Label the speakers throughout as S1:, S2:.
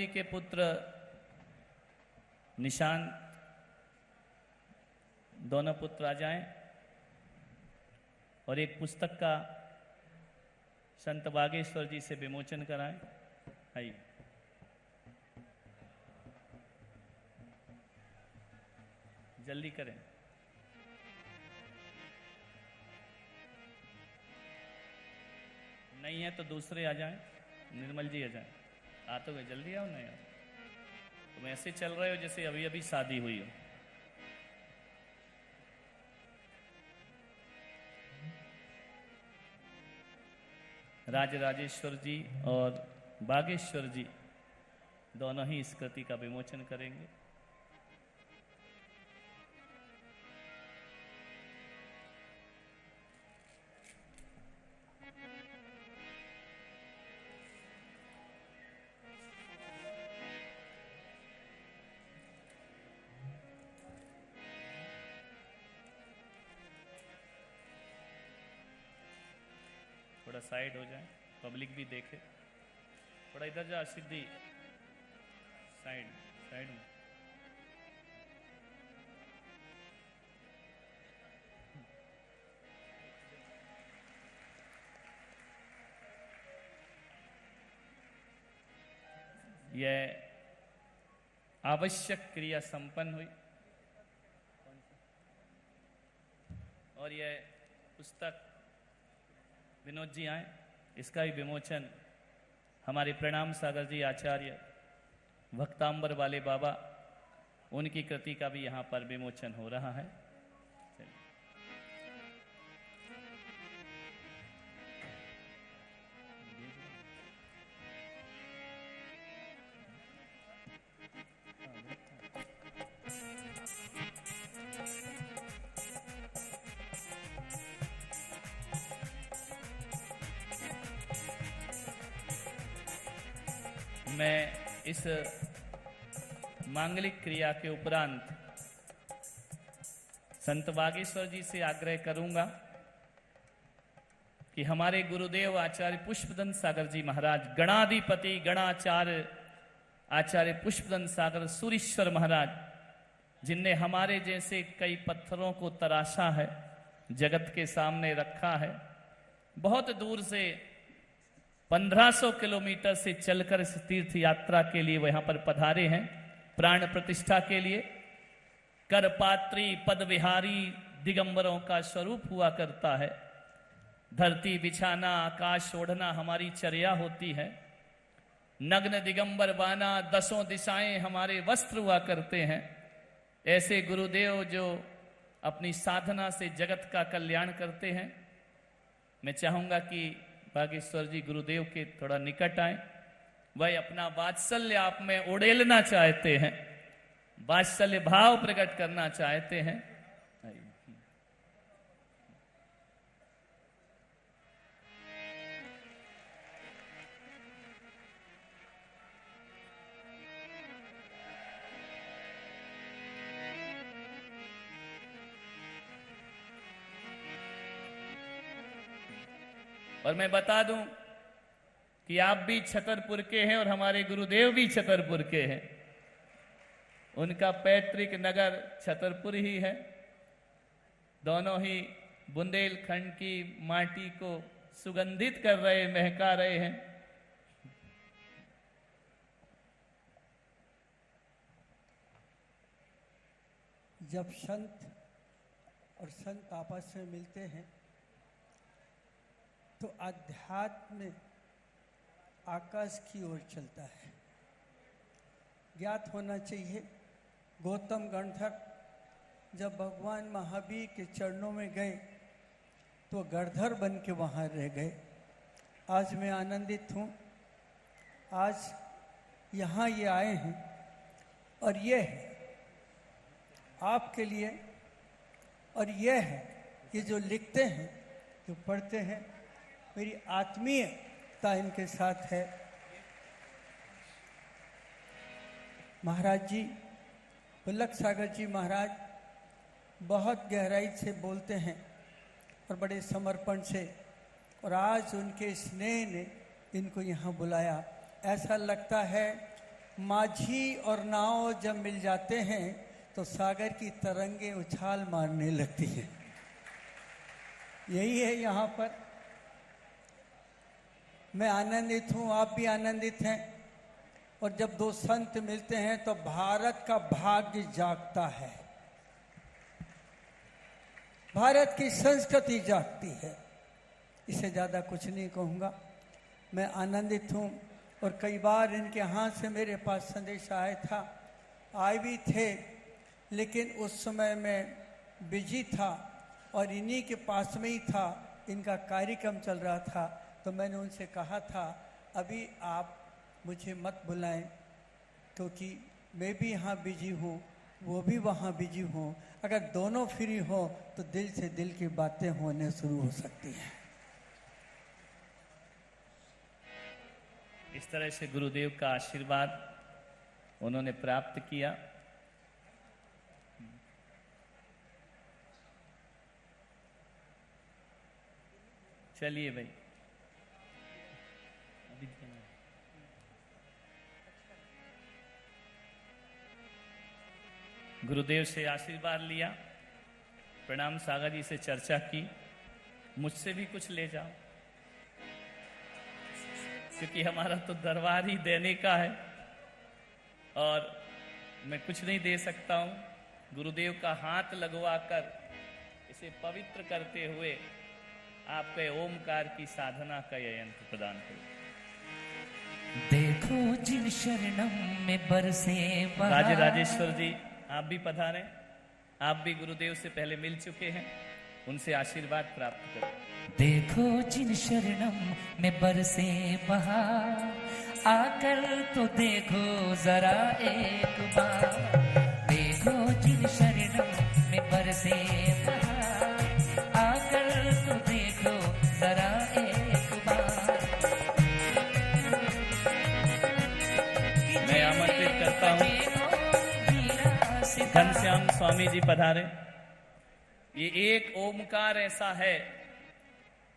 S1: के पुत्र निशांत, दोनों पुत्र आ जाएं और एक पुस्तक का संत बागेश्वर जी से विमोचन कराएं। आइए। जल्दी करें। नहीं है तो दूसरे आ जाएं। निर्मल जी आ जाएं। आ तो गए, जल्दी आओ। नहीं आओ तुम ऐसे चल रहे हो जैसे अभी अभी शादी हुई हो। राजराजेश्वर जी और बागेश्वर जी दोनों ही इस कृति का विमोचन करेंगे। थोड़ा साइड हो जाए, पब्लिक भी देखे। थोड़ा इधर जा सिद्धि, साइड साइड में। यह आवश्यक क्रिया संपन्न हुई और यह पुस्तक विनोद जी आए, इसका भी विमोचन हमारे प्रणाम सागर जी आचार्य भक्तांबर वाले बाबा, उनकी कृति का भी यहाँ पर विमोचन हो रहा है। मैं इस मांगलिक क्रिया के उपरांत संत बागेश्वर जी से आग्रह करूंगा कि हमारे गुरुदेव आचार्य पुष्पदंत सागर जी महाराज, गणाधिपति गणाचार्य आचार्य पुष्पदंत सागर सूरीश्वर महाराज, जिनने हमारे जैसे कई पत्थरों को तराशा है, जगत के सामने रखा है, बहुत दूर से 1500 किलोमीटर से चलकर इस तीर्थ यात्रा के लिए वहां पर पधारे हैं, प्राण प्रतिष्ठा के लिए। करपात्री पद विहारी दिगंबरों का स्वरूप हुआ करता है। धरती बिछाना, आकाश ओढ़ना हमारी चर्या होती है। नग्न दिगंबर बाना, 10 दिशाएं हमारे वस्त्र हुआ करते हैं। ऐसे गुरुदेव जो अपनी साधना से जगत का कल्याण करते हैं, मैं चाहूंगा कि बागेश्वर जी गुरुदेव के थोड़ा निकट आए। वह अपना वात्सल्य आप में उड़ेलना चाहते हैं, वात्सल्य भाव प्रकट करना चाहते हैं। और मैं बता दूं कि आप भी छतरपुर के हैं और हमारे गुरुदेव भी छतरपुर के हैं। उनका पैतृक नगर छतरपुर ही है। दोनों ही बुंदेलखंड की माटी को सुगंधित कर रहे, महका रहे हैं।
S2: जब संत और संत आपस में मिलते हैं तो अध्यात्म आकाश की ओर चलता है। ज्ञात होना चाहिए, गौतम गणधर जब भगवान महावीर के चरणों में गए तो गणधर बन के वहाँ रह गए। आज मैं आनंदित हूँ, आज यहाँ ये आए हैं और ये है आपके लिए, और ये है ये जो लिखते हैं, जो पढ़ते हैं, मेरी आत्मीयता इनके साथ है। महाराज जी, बुल्लक सागर जी महाराज बहुत गहराई से बोलते हैं और बड़े समर्पण से, और आज उनके स्नेह ने इनको यहाँ बुलाया। ऐसा लगता है माझी और नाव जब मिल जाते हैं तो सागर की तरंगे उछाल मारने लगती हैं। यही है यहाँ पर। मैं आनंदित हूँ, आप भी आनंदित हैं। और जब दो संत मिलते हैं तो भारत का भाग्य जागता है, भारत की संस्कृति जागती है। इससे ज़्यादा कुछ नहीं कहूँगा। मैं आनंदित हूँ। और कई बार इनके हाथ से मेरे पास संदेश आया था, आए भी थे, लेकिन उस समय मैं बिजी था और इन्हीं के पास में ही था, इनका कार्यक्रम चल रहा था। तो मैंने उनसे कहा था अभी आप मुझे मत बुलाएं, क्योंकि मैं भी यहाँ बिजी हूँ, वो भी वहाँ बिजी हूँ। अगर दोनों फ्री हो तो दिल से दिल की बातें होने शुरू हो सकती हैं।
S1: इस तरह से गुरुदेव का आशीर्वाद उन्होंने प्राप्त किया। चलिए भाई, गुरुदेव से आशीर्वाद लिया, प्रणाम सागर जी से चर्चा की, मुझसे भी कुछ ले जाओ, क्योंकि हमारा तो दरबार ही देने का है और मैं कुछ नहीं दे सकता हूं। गुरुदेव का हाथ लगवाकर इसे पवित्र करते हुए आपके ओमकार की साधना का यह यंत्र प्रदान करो।
S3: देखो जिन शरणम में बरसे
S1: राजे राजेश्वर जी, आप भी पधारें। आप भी गुरुदेव से पहले मिल चुके हैं, उनसे आशीर्वाद प्राप्त करें।
S3: देखो जिन शरणम में बरसे बहार, आकर तो देखो जरा एक बार। देखो जिन शरणम में बरसे बहार, आकर तो देखो जरा एक बार।
S1: मैं आमंत्रित करता हूँ घनश्याम स्वामी जी पधारे। ये एक ओमकार ऐसा है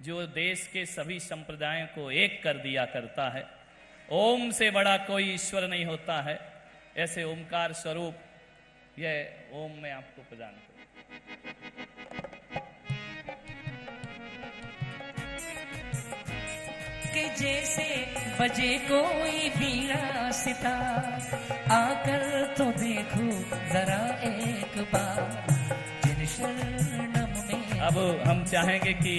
S1: जो देश के सभी संप्रदायों को एक कर दिया करता है। ओम से बड़ा कोई ईश्वर नहीं होता है। ऐसे ओमकार स्वरूप यह ओम मैं आपको प्रदान करूं।
S3: कि जैसे बजे कोई बीड़ा सितार, आकर तो देखो जरा एक बार। जिन शरणम में
S1: अब हम चाहेंगे कि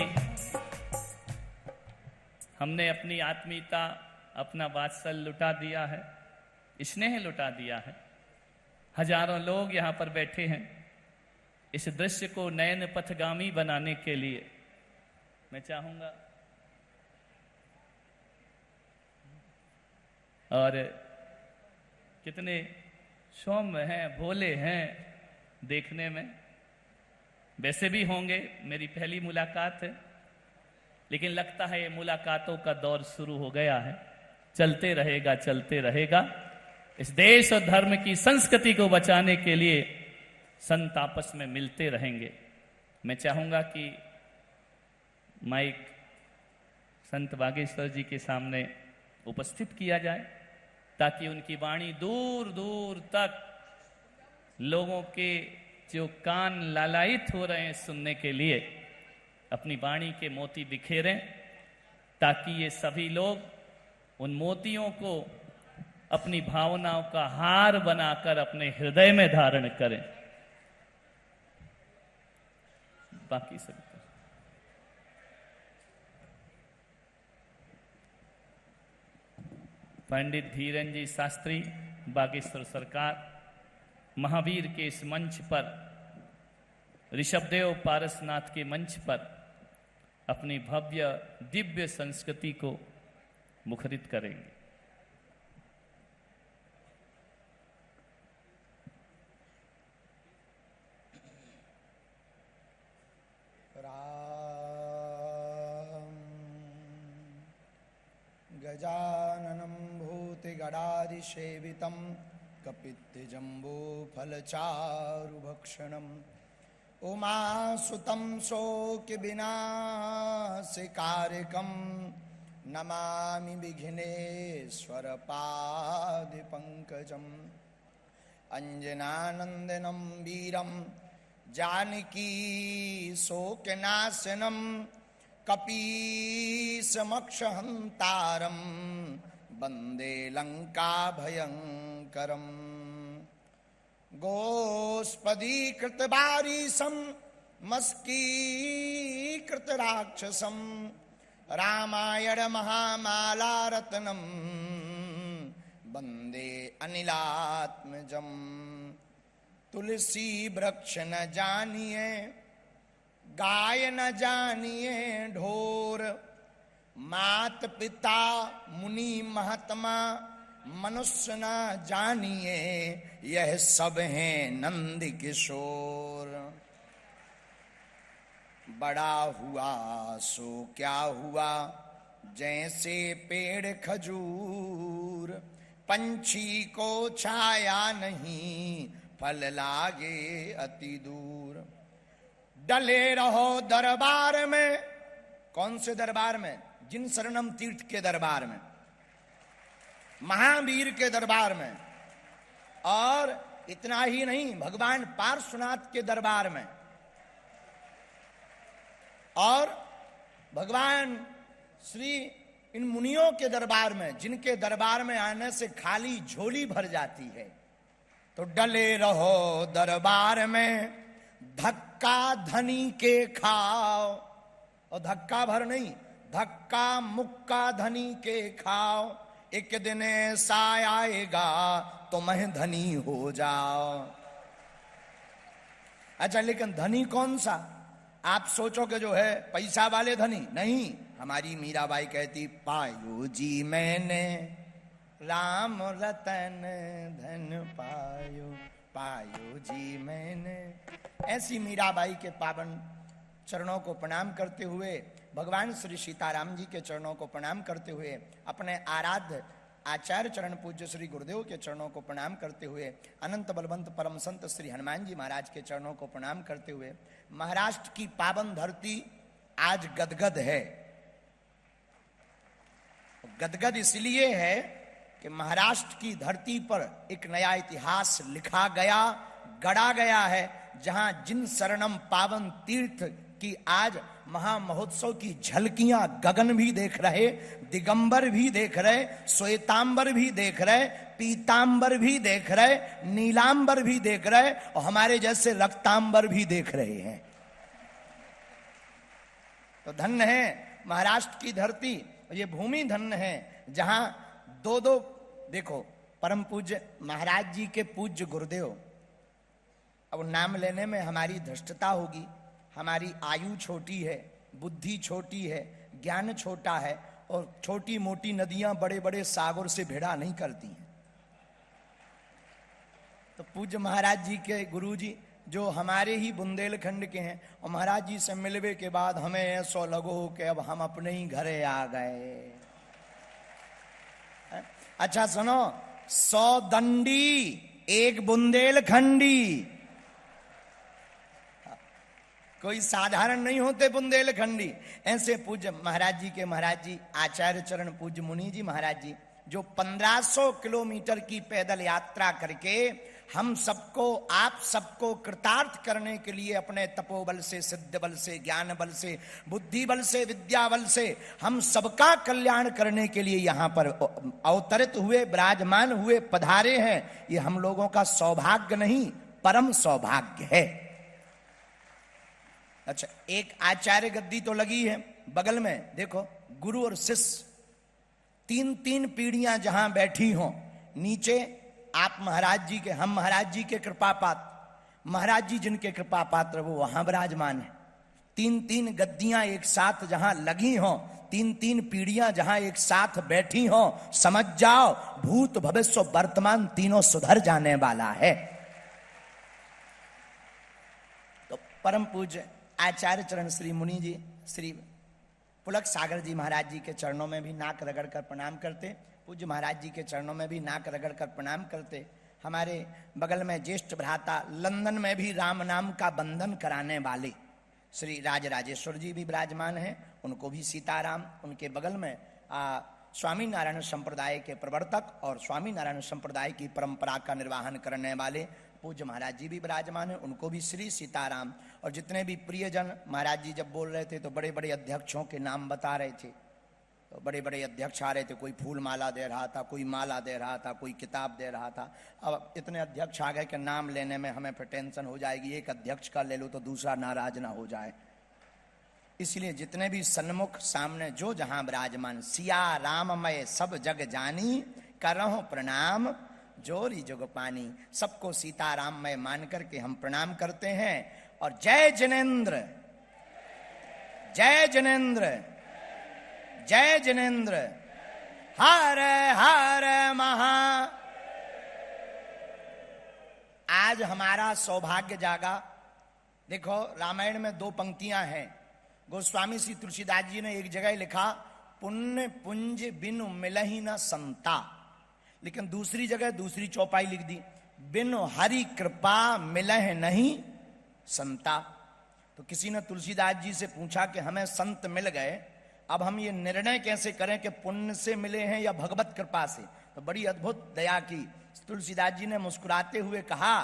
S1: हमने अपनी आत्मीयता, अपना वात्सल्य लुटा दिया है, स्नेह लुटा दिया है। हजारों लोग यहाँ पर बैठे हैं। इस दृश्य को नयन पथगामी बनाने के लिए मैं चाहूंगा, और कितने सौम्य हैं, भोले हैं देखने में, वैसे भी होंगे। मेरी पहली मुलाकात है, लेकिन लगता है ये मुलाकातों का दौर शुरू हो गया है। चलते रहेगा, चलते रहेगा। इस देश और धर्म की संस्कृति को बचाने के लिए संत आपस में मिलते रहेंगे। मैं चाहूंगा कि माइक संत बागेश्वर जी के सामने उपस्थित किया जाए, ताकि उनकी वाणी दूर दूर तक लोगों के जो कान लालायित हो रहे हैं सुनने के लिए अपनी वाणी के मोती बिखेरें, ताकि ये सभी लोग उन मोतियों को अपनी भावनाओं का हार बनाकर अपने हृदय में धारण करें। बाकी सब पंडित धीरेन जी शास्त्री बागेश्वर सरकार महावीर के इस मंच पर, ऋषभदेव पारसनाथ के मंच पर अपनी भव्य दिव्य संस्कृति को मुखरित करेंगे।
S4: गजाननं भूतिगणादिसेवितं कपित्थजम्बूफलचारुभक्षणम् उमासुतं शोकविनाशकारिकं नमामि विघ्नेश्वर पादपङ्कजम् अंजनानंदनं वीरं जानकी शोकनाशनं कपीशमक्षहन्तारं वन्दे लङ्काभयङ्करम् गोस्पदीकृतवारिशं मस्कीकृतराक्षसं रामायण महामालारत्नं वन्दे अनिलात्मजम्। तुलसी वृक्ष न जानिए गाय न जानिए ढोर, मात पिता मुनि महात्मा मनुष्य न जानिए, यह सब हैं नंद किशोर। बड़ा हुआ सो क्या हुआ जैसे पेड़ खजूर, पंछी को छाया नहीं फल लागे अति दूर। डले रहो दरबार में, कौन से दरबार में? जिन शरणम तीर्थ के दरबार में, महावीर के दरबार में। और इतना ही नहीं, भगवान पार्श्वनाथ के दरबार में, और भगवान श्री इन मुनियों के दरबार में, जिनके दरबार में आने से खाली झोली भर जाती है। तो डले रहो दरबार में, धक्का धनी के खाओ, और धक्का भर नहीं, धक्का मुक्का धनी के खाओ, एक दिन ऐसा आएगा तुम्हें धनी हो जाओ। अच्छा, लेकिन धनी कौन सा? आप सोचोगे जो है पैसा वाले धनी नहीं। हमारी मीराबाई कहती, पायो जी मैंने राम रतन धन पायो, पायो जी मैंने। ऐसी मीराबाई के पावन चरणों को प्रणाम करते हुए, भगवान श्री सीताराम जी के चरणों को प्रणाम करते हुए, अपने आराध्य आचार्य चरण पूज्य श्री गुरुदेव के चरणों को प्रणाम करते हुए, अनंत बलवंत परम संत श्री हनुमान जी महाराज के चरणों को प्रणाम करते हुए, महाराष्ट्र की पावन धरती आज गदगद है। गदगद इसलिए है कि महाराष्ट्र की धरती पर एक नया इतिहास लिखा गया, गढ़ा गया है, जहां जिन शरणम पावन तीर्थ की आज महामहोत्सव की झलकियां गगन भी देख रहे, दिगंबर भी देख रहे, श्वेतांबर भी देख रहे, पीतांबर भी देख रहे, नीलांबर भी देख रहे, और हमारे जैसे रक्तांबर भी देख रहे हैं। तो धन्य है महाराष्ट्र की धरती, ये भूमि धन्य है जहां दो दो, देखो परम पूज्य महाराज जी के पूज्य गुरुदेव, अब नाम लेने में हमारी धृष्टता होगी, हमारी आयु छोटी है, बुद्धि छोटी है, ज्ञान छोटा है, और छोटी मोटी नदियां बड़े बड़े सागर से भिड़ा नहीं करती हैं। तो पूज्य महाराज जी के गुरु जी जो हमारे ही बुंदेलखंड के हैं, और महाराज जी से मिलवे के बाद हमें ऐसा लगो कि अब हम अपने ही घरे आ गए। अच्छा सुनो, 100 दंडी एक बुंदेलखंडी, कोई साधारण नहीं होते बुंदेलखंडी। ऐसे पूज्य महाराज जी के महाराज जी आचार्य चरण पूज्य मुनि जी महाराज जी, जो 1500 किलोमीटर की पैदल यात्रा करके हम सबको, आप सबको कृतार्थ करने के लिए अपने तपोबल से, सिद्ध बल से, ज्ञान बल से, बुद्धि बल से, विद्या बल से हम सबका कल्याण करने के लिए यहाँ पर अवतरित हुए, विराजमान हुए, पधारे हैं। ये हम लोगों का सौभाग्य नहीं, परम सौभाग्य है। अच्छा, एक आचार्य गद्दी तो लगी है बगल में, देखो गुरु और शिष्य 3-3 पीढ़ियां जहां बैठी हों, नीचे आप महाराज जी के, हम महाराज जी के कृपा पात्र, महाराज जी जिनके कृपा पात्र वो वहां विराजमान है। 3-3 गद्दियां एक साथ जहां लगी हों, 3-3 पीढ़ियां जहां एक साथ बैठी हों, समझ जाओ भूत भविष्य वर्तमान तीनों सुधर जाने वाला है। तो परम पूज्य आचार्य चरण श्री मुनि जी, श्री पुलक सागर जी महाराज जी के चरणों में भी नाक रगड़ कर प्रणाम करते, पूज्य महाराज जी के चरणों में भी नाक रगड़ कर प्रणाम करते। हमारे बगल में ज्येष्ठ भ्राता, लंदन में भी राम नाम का बंधन कराने वाले श्री राजराजेश्वर जी भी विराजमान हैं, उनको भी सीताराम। उनके बगल में स्वामी नारायण संप्रदाय के प्रवर्तक और स्वामी नारायण संप्रदाय की परंपरा का निर्वहन करने वाले पूज्य महाराज जी भी विराजमान है, उनको भी श्री सीताराम। और जितने भी प्रियजन, महाराज जी जब बोल रहे थे तो बड़े बड़े अध्यक्षों के नाम बता रहे थे, तो बड़े बड़े अध्यक्ष आ रहे थे, कोई फूल माला दे रहा था, कोई माला दे रहा था, कोई किताब दे रहा था। अब इतने अध्यक्ष आ गए कि नाम लेने में हमें फिर टेंशन हो जाएगी, एक अध्यक्ष का ले लो तो दूसरा नाराज ना हो जाए। इसलिए जितने भी सन्मुख सामने जो जहां विराजमान, सिया राममय सब जग जानी, करहु प्रणाम जोरी जुग पानी, सबको सीताराममय मान करके हम प्रणाम करते हैं। और जय जिनेन्द्र, जय जिनेन्द्र, जय जिनेन्द्र, हर हर महा। आज हमारा सौभाग्य जागा। देखो रामायण में 2 पंक्तियां हैं। गोस्वामी श्री तुलसीदास जी ने एक जगह लिखा, पुण्य पुंज बिनु मिलहि न संता, लेकिन दूसरी जगह दूसरी चौपाई लिख दी, बिनु हरि कृपा मिलह नहीं संता। तो किसी ने तुलसीदास जी से पूछा कि हमें संत मिल गए, अब हम ये निर्णय कैसे करें कि पुण्य से मिले हैं या भगवत कृपा से। तो बड़ी अद्भुत दया की तुलसीदास जी ने मुस्कुराते हुए कहा,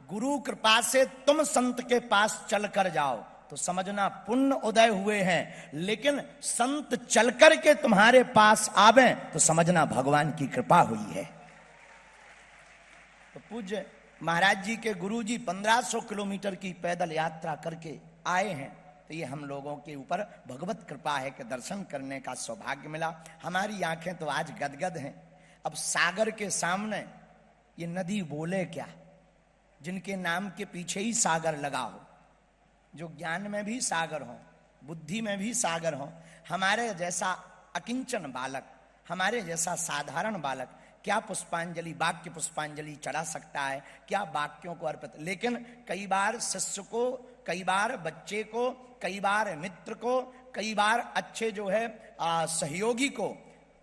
S4: गुरु कृपा से तुम संत के पास चल कर जाओ तो समझना पुण्य उदय हुए हैं, लेकिन संत चलकर के तुम्हारे पास आवे तो समझना भगवान की कृपा हुई है। तो पूज्य महाराज जी के गुरु जी 1500 किलोमीटर की पैदल यात्रा करके आए हैं, तो ये हम लोगों के ऊपर भगवत कृपा है कि दर्शन करने का सौभाग्य मिला। हमारी आंखें तो आज गदगद हैं। अब सागर के सामने ये नदी बोले क्या, जिनके नाम के पीछे ही सागर लगा हो, जो ज्ञान में भी सागर हो, बुद्धि में भी सागर हो। हमारे जैसा अकिंचन बालक, हमारे जैसा साधारण बालक क्या पुष्पांजलि, वाक्य पुष्पांजलि चढ़ा सकता है, क्या वाक्यों को अर्पित। लेकिन कई बार शिष्य को, कई बार बच्चे को, कई बार मित्र को, कई बार अच्छे जो है सहयोगी को,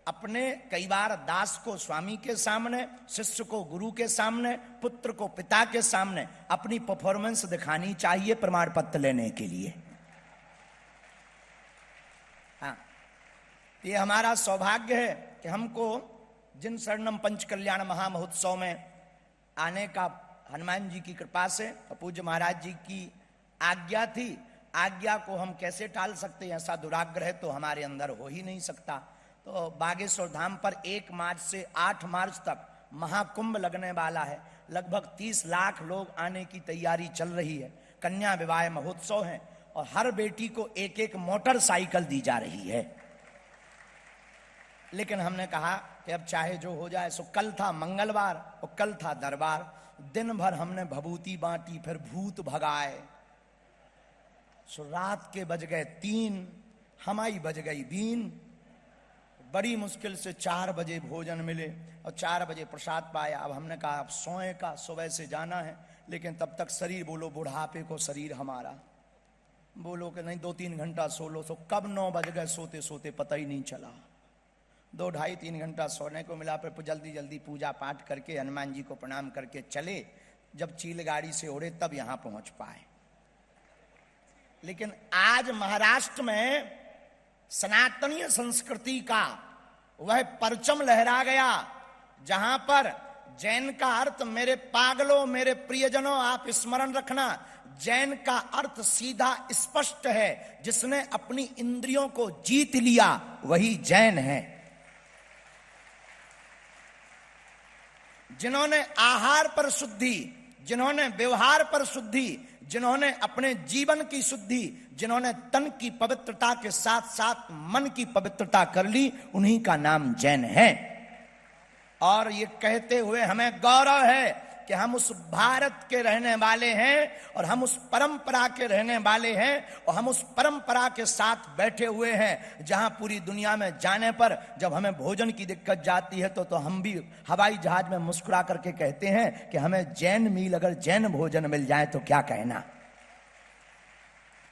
S4: अपने कई बार दास को स्वामी के सामने, शिष्य को गुरु के सामने, पुत्र को पिता के सामने अपनी परफॉर्मेंस दिखानी चाहिए प्रमाण पत्र लेने के लिए। हाँ, ये हमारा सौभाग्य है कि हमको जिन शरणम पंच कल्याण महामहोत्सव में आने का हनुमान जी की कृपा से पूज्य महाराज जी की आज्ञा थी। आज्ञा को हम कैसे टाल सकते हैं, ऐसा दुराग्रह तो हमारे अंदर हो ही नहीं सकता। तो बागेश्वर धाम पर 1 मार्च से 8 मार्च तक महाकुंभ लगने वाला है। लगभग 30 लाख लोग आने की तैयारी चल रही है। कन्या विवाह महोत्सव है और हर बेटी को 1-1 मोटरसाइकिल दी जा रही है। लेकिन हमने कहा कि अब चाहे जो हो जाए। सो कल था मंगलवार और कल था दरबार। दिन भर हमने भभूति बांटी, फिर भूत भगाए। सो रात के बज गए 3, हमारी बज गई 3। बड़ी मुश्किल से 4 बजे भोजन मिले और 4 बजे प्रसाद पाया। अब हमने कहा अब सोए का, सुबह से जाना है। लेकिन तब तक शरीर, बोलो बुढ़ापे को शरीर हमारा, बोलो कि नहीं 2-3 घंटा सो लो। सो कब 9 बज गए सोते सोते पता ही नहीं चला। 2-2.5-3 घंटा सोने को मिला। फिर जल्दी जल्दी पूजा पाठ करके हनुमान जी को प्रणाम करके चले। जब चील गाड़ी से उड़े तब यहां पहुंच पाए। लेकिन आज महाराष्ट्र में सनातनीय संस्कृति का वह परचम लहरा गया, जहां पर जैन का अर्थ, मेरे पागलों, मेरे प्रियजनों, आप स्मरण रखना, जैन का अर्थ सीधा स्पष्ट है। जिसने अपनी इंद्रियों को जीत लिया वही जैन है। जिन्होंने आहार पर शुद्धि, जिन्होंने व्यवहार पर शुद्धि, जिन्होंने अपने जीवन की शुद्धि, जिन्होंने तन की पवित्रता के साथ साथ मन की पवित्रता कर ली, उन्हीं का नाम जैन है। और ये कहते हुए हमें गौरव है कि हम उस भारत के रहने वाले हैं और हम उस परंपरा के रहने वाले हैं और हम उस परंपरा के साथ बैठे हुए हैं, जहां पूरी दुनिया में जाने पर जब हमें भोजन की दिक्कत जाती है तो हम भी हवाई जहाज में मुस्कुरा करके कहते हैं कि हमें जैन मील, अगर जैन भोजन मिल जाए तो क्या कहना।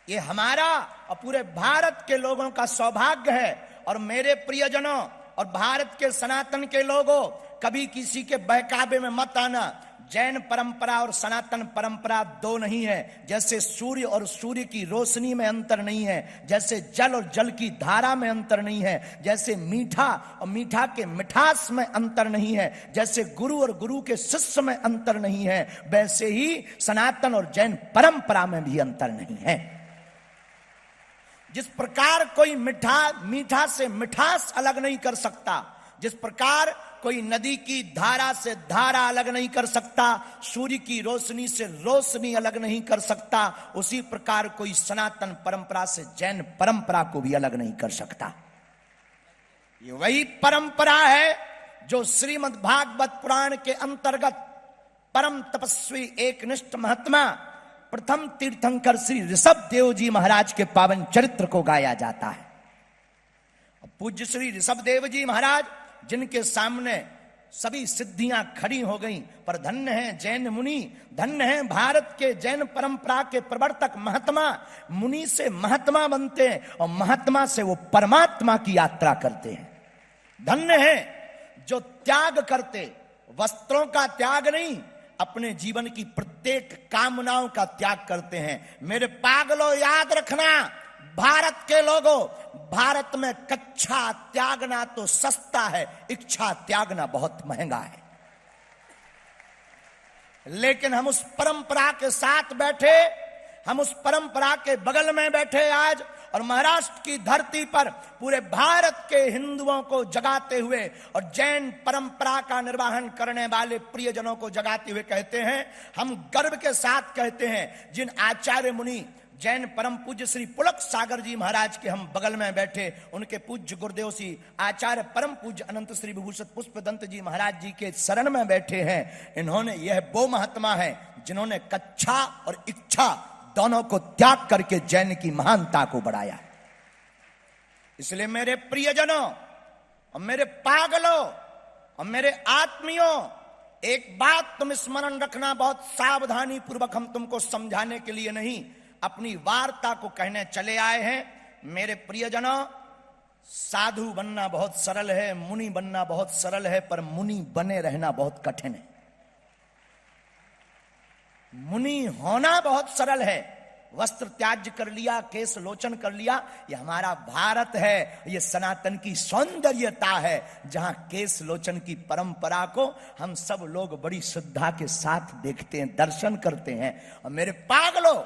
S4: ये हमारा और पूरे भारत के लोगों का सौभाग्य है। और मेरे प्रियजनों और भारत के सनातन के लोगों, कभी किसी के बहकावे में मत आना। जैन परंपरा और सनातन परंपरा दो नहीं है। जैसे सूर्य और सूर्य की रोशनी में अंतर नहीं है, जैसे जल और जल की धारा में अंतर नहीं है, जैसे मीठा और मीठा के मिठास में अंतर नहीं है, जैसे गुरु और गुरु के शिष्य में अंतर नहीं है, वैसे ही सनातन और जैन परंपरा में भी अंतर नहीं है। जिस प्रकार कोई मीठा से मिठास अलग नहीं कर सकता, जिस प्रकार कोई नदी की धारा से धारा अलग नहीं कर सकता, सूर्य की रोशनी से रोशनी अलग नहीं कर सकता, उसी प्रकार कोई सनातन परंपरा से जैन परंपरा को भी अलग नहीं कर सकता। ये वही परंपरा है जो श्रीमद् भागवत पुराण के अंतर्गत परम तपस्वी एकनिष्ठ महात्मा प्रथम तीर्थंकर श्री ऋषभ देव जी महाराज के पावन चरित्र को गाया जाता है। पूज्य श्री ऋषभ देव जी महाराज जिनके सामने सभी सिद्धियां खड़ी हो गईं, पर धन्य है जैन मुनि, धन्य है भारत के जैन परंपरा के प्रवर्तक महात्मा। मुनि से महात्मा बनते हैं और महात्मा से वो परमात्मा की यात्रा करते हैं। धन्य है जो त्याग करते, वस्त्रों का त्याग नहीं, अपने जीवन की प्रत्येक कामनाओं का त्याग करते हैं। मेरे पागलों, याद रखना, भारत के लोगों, भारत में कच्छा त्यागना तो सस्ता है, इच्छा त्यागना बहुत महंगा है। लेकिन हम उस परंपरा के साथ बैठे, हम उस परंपरा के बगल में बैठे आज, और महाराष्ट्र की धरती पर पूरे भारत के हिंदुओं को जगाते हुए और जैन परंपरा का निर्वहन करने वाले प्रियजनों को जगाते हुए कहते हैं, हम गर्व के साथ कहते हैं, जिन आचार्य मुनि जैन परम पूज्य श्री पुलक सागर जी महाराज के हम बगल में बैठे, उनके पूज्य गुरुदेव श्री आचार्य परम पूज्य अनंत श्री विभूषित पुष्पदंत जी महाराज जी के शरण में बैठे हैं। इन्होंने, यह वो महात्मा है जिन्होंने कच्छा और इच्छा दोनों को त्याग करके जैन की महानता को बढ़ाया। इसलिए मेरे प्रियजनों और मेरे पागलों और मेरे आत्मियों, एक बात तुम स्मरण रखना, बहुत सावधानी पूर्वक हम तुमको समझाने के लिए नहीं, अपनी वार्ता को कहने चले आए हैं। मेरे प्रियजनों, साधु बनना बहुत सरल है, मुनि बनना बहुत सरल है, पर मुनि बने रहना बहुत कठिन है। मुनि होना बहुत सरल है, वस्त्र त्याज्य कर लिया, केश लोचन कर लिया, ये हमारा भारत है, ये सनातन की सौंदर्यता है, जहां केश लोचन की परंपरा को हम सब लोग बड़ी श्रद्धा के साथ देखते हैं, दर्शन करते हैं। और मेरे पागलों,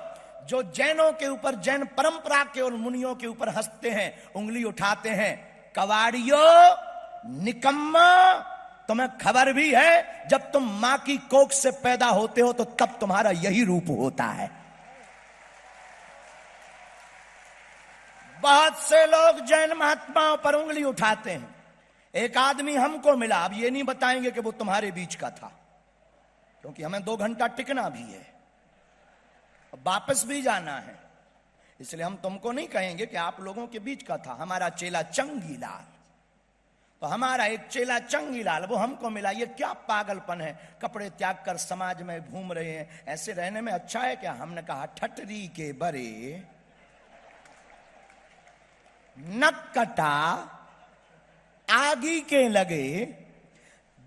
S4: जो जैनों के ऊपर, जैन परंपरा के और मुनियों के ऊपर हंसते हैं, उंगली उठाते हैं, कवाड़ियों, निकम्मा, तुम्हें खबर भी है जब तुम मां की कोख से पैदा होते हो तो तब तुम्हारा यही रूप होता है। बहुत से लोग जैन महात्माओं पर उंगली उठाते हैं। एक आदमी हमको मिला, अब ये नहीं बताएंगे कि वो तुम्हारे बीच का था, क्योंकि हमें 2 घंटा टिकना भी है, वापस भी जाना है, इसलिए हम तुमको नहीं कहेंगे कि आप लोगों के बीच का था। हमारा चेला चंगीलाल, तो हमारा एक चेला चंगीलाल, वो हमको मिला। ये क्या पागलपन है, कपड़े त्याग कर समाज में घूम रहे हैं, ऐसे रहने में अच्छा है क्या? हमने कहा, ठटरी के बरे नक कटा आगी के लगे,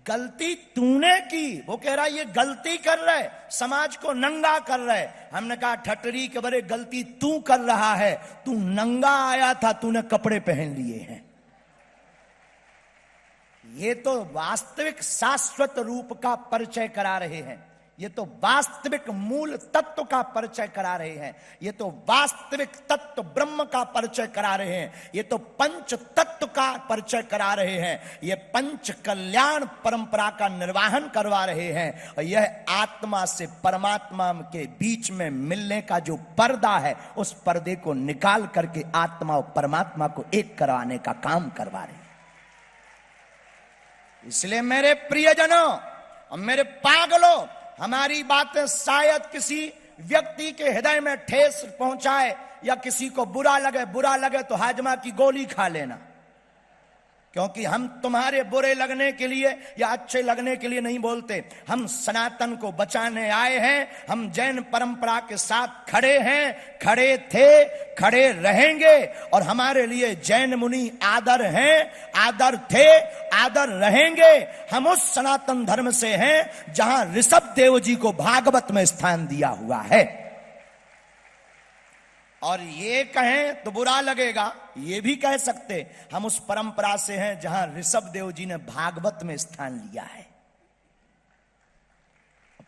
S4: गलती तूने की। वो कह रहा है ये गलती कर रहे, समाज को नंगा कर रहे। हमने कहा, ठटरी के बरे गलती तू कर रहा है, तू नंगा आया था, तूने कपड़े पहन लिए हैं। ये तो वास्तविक शाश्वत रूप का परिचय करा रहे हैं, ये तो वास्तविक मूल तत्व का परिचय करा रहे हैं, ये तो वास्तविक तत्व ब्रह्म का परिचय करा रहे हैं, ये तो पंच तत्व का परिचय करा रहे हैं, ये पंच कल्याण परंपरा का निर्वहन करवा रहे हैं। और यह आत्मा से परमात्मा के बीच में मिलने का जो पर्दा है, उस पर्दे को निकाल करके आत्मा और परमात्मा को एक करवाने का काम करवा रहे हैं। इसलिए मेरे प्रियजनों और मेरे पागलों, हमारी बातें शायद किसी व्यक्ति के हृदय में ठेस पहुंचाए या किसी को बुरा लगे तो हाजमा की गोली खा लेना। क्योंकि हम तुम्हारे बुरे लगने के लिए या अच्छे लगने के लिए नहीं बोलते। हम सनातन को बचाने आए हैं। हम जैन परंपरा के साथ खड़े हैं, खड़े थे, खड़े रहेंगे। और हमारे लिए जैन मुनि आदर हैं, आदर थे, आदर रहेंगे। हम उस सनातन धर्म से हैं जहां ऋषभ देव जी को भागवत में स्थान दिया हुआ है। और ये कहें तो बुरा लगेगा, ये भी कह सकते हम उस परंपरा से हैं जहां ऋषभ देव जी ने भागवत में स्थान लिया है।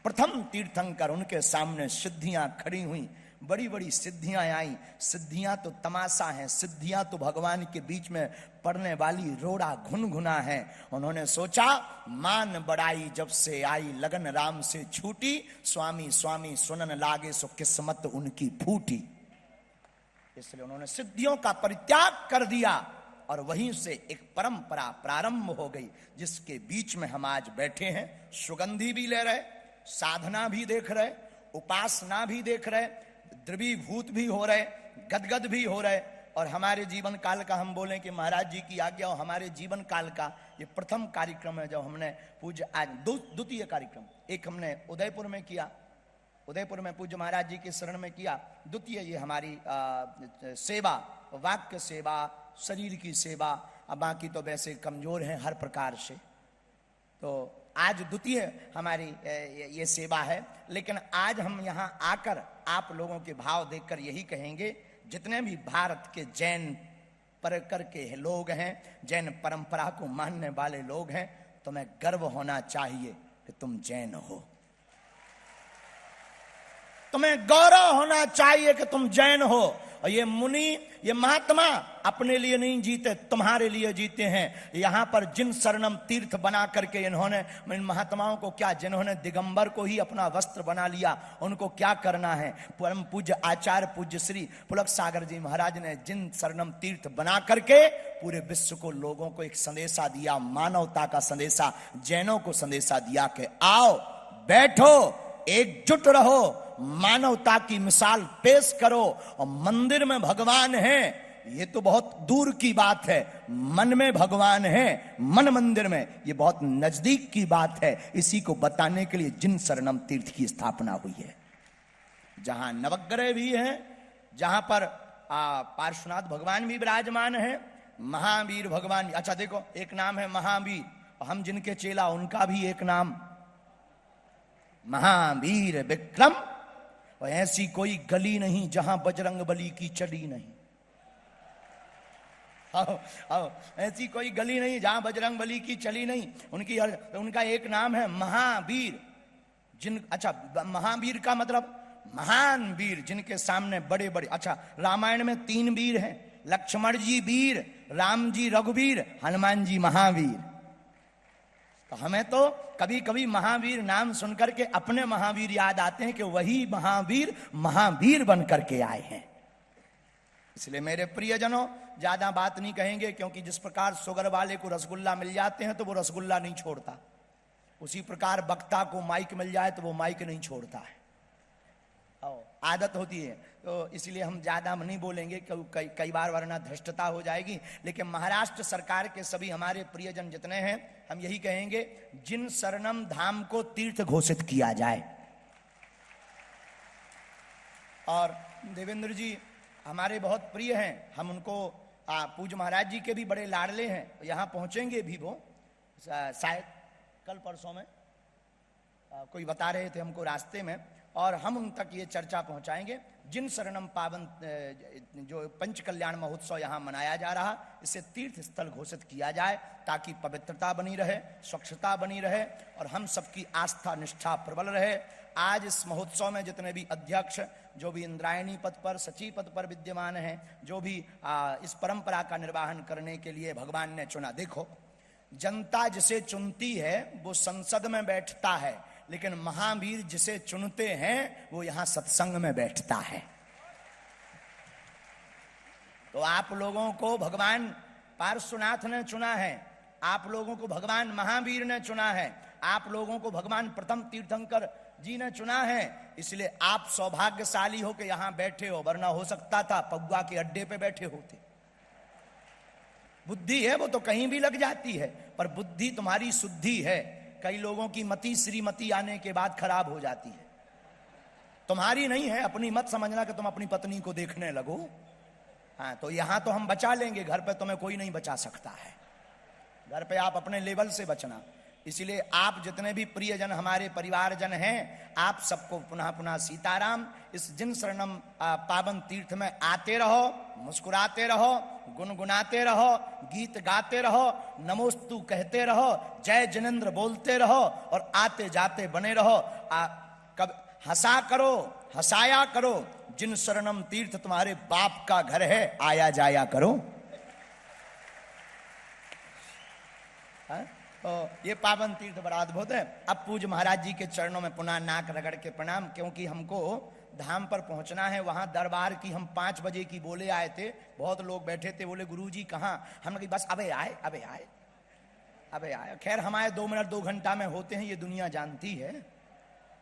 S4: प्रथम तीर्थंकर, उनके सामने सिद्धियां खड़ी हुई, बड़ी बड़ी सिद्धियां आई। सिद्धियां तो तमाशा हैं, सिद्धियां तो भगवान के बीच में पड़ने वाली रोड़ा घुनघुना है। उन्होंने सोचा मान बड़ाई जब से आई, लगन राम से छूटी, स्वामी स्वामी सुनन लागे सो किस्मत उनकी फूटी। इसलिए उन्होंने सिद्धियों का परित्याग कर दिया और वहीं से एक परंपरा प्रारंभ हो गई, जिसके बीच में हम आज बैठे हैं। सुगंधी भी ले रहे, साधना भी देख रहे, उपासना भी देख रहे, द्रवीभूत भी हो रहे, गदगद भी हो रहे। और हमारे जीवन काल का हम बोलें कि महाराज जी की आज्ञा हो, हमारे जीवन काल का ये प्रथम कार्यक्रम है जो हमने पूज्य आज द्वितीय कार्यक्रम, एक हमने उदयपुर में किया, उदयपुर में पूज्य महाराज जी के शरण में किया। द्वितीय ये हमारी सेवा, वाक्य सेवा, शरीर की सेवा, अब बाकी तो वैसे कमजोर हैं हर प्रकार से। तो आज द्वितीय हमारी ये सेवा है। लेकिन आज हम यहाँ आकर आप लोगों के भाव देखकर यही कहेंगे, जितने भी भारत के जैन परकर के लोग हैं, जैन परंपरा को मानने वाले लोग हैं, तुम्हें गर्व होना चाहिए कि तुम जैन हो। तुम्हें गौरव होना चाहिए कि तुम जैन हो। और ये मुनि, ये महात्मा अपने लिए नहीं जीते, तुम्हारे लिए जीते हैं। यहां पर जिन शरणम तीर्थ बना करके इन्होंने, इन महात्माओं को क्या, जिन्होंने दिगंबर को ही अपना वस्त्र बना लिया, उनको क्या करना है। परम पूज्य आचार्य पूज्य श्री पुलक सागर जी महाराज ने जिन शरणम तीर्थ बना करके पूरे विश्व को, लोगों को एक संदेशा दिया, मानवता का संदेशा, जैनों को संदेशा दिया कि आओ, बैठो, एकजुट रहो, मानवता की मिसाल पेश करो। और मंदिर में भगवान है, ये तो बहुत दूर की बात है। मन में भगवान है, मन मंदिर में, ये बहुत नजदीक की बात है। इसी को बताने के लिए जिन शरणम तीर्थ की स्थापना हुई है, जहां नवग्रह भी है, जहां पर पार्श्वनाथ भगवान भी विराजमान है, महावीर भगवान। अच्छा देखो, एक नाम है महावीर, हम जिनके चेला उनका भी एक नाम महावीर विक्रम। और ऐसी कोई गली नहीं जहां बजरंग बली की चली नहीं। आओ आओ, ऐसी कोई गली नहीं जहां बजरंग बली की चली नहीं। उनका एक नाम है महावीर। अच्छा, महावीर का मतलब महान वीर, जिनके सामने बड़े बड़े, अच्छा रामायण में 3 वीर हैं, लक्ष्मण जी वीर, राम जी रघुवीर, हनुमान जी महावीर। तो हमें तो कभी कभी महावीर नाम सुनकर के अपने महावीर याद आते हैं कि वही महावीर महावीर बन करके आए हैं। इसलिए मेरे प्रियजनों, ज्यादा बात नहीं कहेंगे, क्योंकि जिस प्रकार शुगर वाले को रसगुल्ला मिल जाते हैं तो वो रसगुल्ला नहीं छोड़ता, उसी प्रकार वक्ता को माइक मिल जाए तो वो माइक नहीं छोड़ता है, आदत होती है। तो इसलिए हम ज्यादा नहीं बोलेंगे, कई बार वरना धृष्टता हो जाएगी। लेकिन महाराष्ट्र सरकार के सभी हमारे प्रियजन जितने हैं, हम यही कहेंगे, जिन शरणम धाम को तीर्थ घोषित किया जाए। और देवेंद्र जी हमारे बहुत प्रिय हैं, हम उनको पूज्य महाराज जी के भी बड़े लाडले हैं। यहाँ पहुंचेंगे भी वो शायद कल परसों में, कोई बता रहे थे हमको रास्ते में, और हम उन तक ये चर्चा पहुंचाएंगे। जिन शरणम पावन जो पंच कल्याण महोत्सव यहाँ मनाया जा रहा, इसे तीर्थ स्थल घोषित किया जाए, ताकि पवित्रता बनी रहे, स्वच्छता बनी रहे और हम सबकी आस्था निष्ठा प्रबल रहे। आज इस महोत्सव में जितने भी अध्यक्ष, जो भी इंद्रायणी पद पर, सचिव पद पर विद्यमान हैं, जो भी इस परंपरा का निर्वाहन करने के लिए भगवान ने चुना। देखो, जनता जिसे चुनती है वो संसद में बैठता है, लेकिन महावीर जिसे चुनते हैं वो यहां सत्संग में बैठता है। तो आप लोगों को भगवान पार्श्वनाथ ने चुना है, आप लोगों को भगवान महावीर ने चुना है, आप लोगों को भगवान प्रथम तीर्थंकर जी ने चुना है। इसलिए आप सौभाग्यशाली हो कि यहां बैठे हो, वरना हो सकता था पगुआ के अड्डे पे बैठे होते। बुद्धि है वो तो कहीं भी लग जाती है, पर बुद्धि तुम्हारी शुद्धि है। कई लोगों की मति श्रीमती आने के बाद खराब हो जाती है, तुम्हारी नहीं है। अपनी मत समझना कि तुम अपनी पत्नी को देखने लगो। हाँ, तो यहां तो हम बचा लेंगे, घर पे तुम्हें कोई नहीं बचा सकता है। घर पे आप अपने लेवल से बचना। इसलिए आप जितने भी प्रियजन हमारे परिवारजन हैं, आप सबको पुनः पुनः सीताराम। इस जिन शरणम पावन तीर्थ में आते रहो, मुस्कुराते रहो, गुनगुनाते रहो, गीत गाते रहो, नमोस्तु कहते रहो, जय जिनेंद्र बोलते रहो और आते जाते बने रहो। कब हंसा करो, हंसाया करो। जिन शरणम तीर्थ तुम्हारे बाप का घर है, आया जाया करो। तो ये पावन तीर्थ बड़ा अद्भुत है। अब पूज्य महाराज जी के चरणों में पुनः नाक रगड़ के प्रणाम, क्योंकि हमको धाम पर पहुंचना है। वहां दरबार की हम 5 बजे की बोले आए थे, बहुत लोग बैठे थे, बोले गुरुजी कहाँ। हमने कहा बस अबे आए, अबे आए, अबे आए। खैर हमारे 2 मिनट 2 घंटा में होते हैं, ये दुनिया जानती है,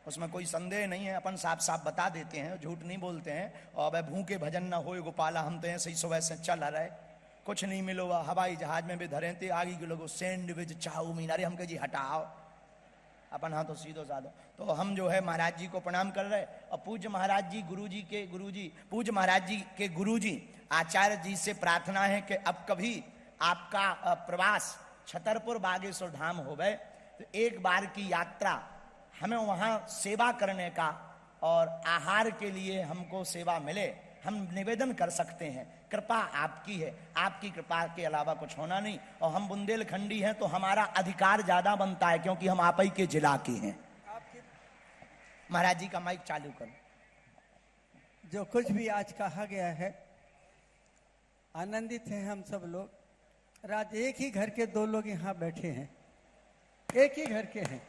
S4: उसमें कोई संदेह नहीं है। अपन साफ साफ बता देते हैं, झूठ नहीं बोलते हैं। और वह भूखे भजन न होए गोपाला, हम तो ऐसे ही सुबह से चल रहे, कुछ नहीं मिलो। हवाई जहाज में भी धरे थे, आगे के लोगों सैंडविच चाउमीन, अरे हम कहे जी हटाओ, अपन हाँ तो सीधो साधो। तो हम जो है महाराज जी को प्रणाम कर रहे। और पूज्य महाराज जी पूज्य महाराज जी के गुरुजी आचार्य जी से प्रार्थना है कि अब कभी आपका प्रवास छतरपुर बागेश्वर धाम हो गए तो एक बार की यात्रा हमें वहां सेवा करने का और आहार के लिए हमको सेवा मिले, हम निवेदन कर सकते हैं। कृपा आपकी है, आपकी कृपा के अलावा कुछ होना नहीं। और हम बुंदेलखंडी हैं तो हमारा अधिकार ज्यादा बनता है, क्योंकि हम आप ही के जिला के हैं। महाराज जी का माइक चालू करो।
S2: जो कुछ भी आज कहा गया है, आनंदित हैं हम सब लोग। राज एक ही घर के 2 लोग यहाँ बैठे हैं, एक ही घर के हैं।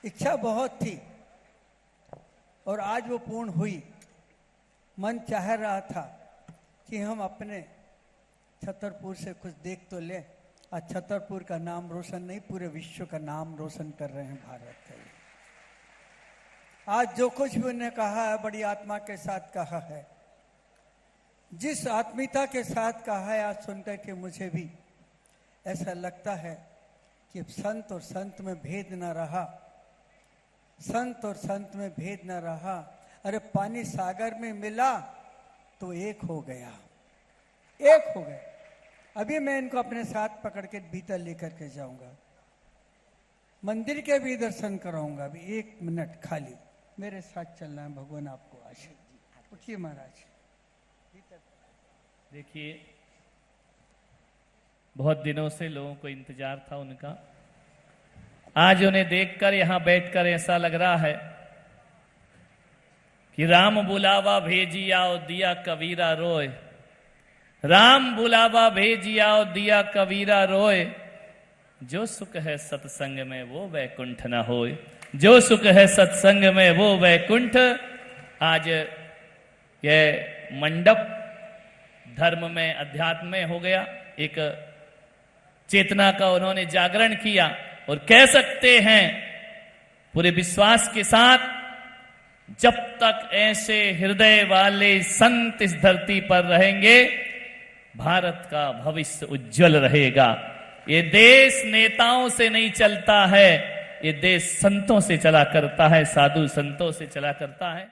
S2: इच्छा बहुत थी और आज वो पूर्ण हुई। मन चाह रहा था कि हम अपने छतरपुर से कुछ देख तो ले। आज छतरपुर का नाम रोशन नहीं, पूरे विश्व का नाम रोशन कर रहे हैं भारत का। आज जो कुछ भी उन्होंने कहा है, बड़ी आत्मा के साथ कहा है, जिस आत्मीयता के साथ कहा है, आज सुनकर के मुझे भी ऐसा लगता है कि संत और संत में भेद न रहा, संत और संत में भेद न रहा। अरे पानी सागर में मिला तो एक हो गया, एक हो गया। अभी मैं इनको अपने साथ पकड़ के भीतर लेकर के जाऊंगा, मंदिर के भी दर्शन कराऊंगा। अभी 1 मिनट खाली मेरे साथ चलना है। भगवान आपको आशीर्वाद। उठिए महाराज।
S1: देखिए, बहुत दिनों से लोगों को इंतजार था उनका। आज उन्हें देखकर यहां बैठकर ऐसा लग रहा है कि राम बुलावा भेजियाओ दिया कबीरा रोए, राम बुलावा भेजियाओ दिया कबीरा रोए, जो सुख है सत्संग में वो वैकुंठ न होए, जो सुख है सत्संग में वो वैकुंठ। आज यह मंडप धर्म में, अध्यात्म में हो गया। एक चेतना का उन्होंने जागरण किया और कह सकते हैं पूरे विश्वास के साथ, जब तक ऐसे हृदय वाले संत इस धरती पर रहेंगे, भारत का भविष्य उज्जवल रहेगा। ये देश नेताओं से नहीं चलता है, ये देश संतों से चला करता है, साधु संतों से चला करता है।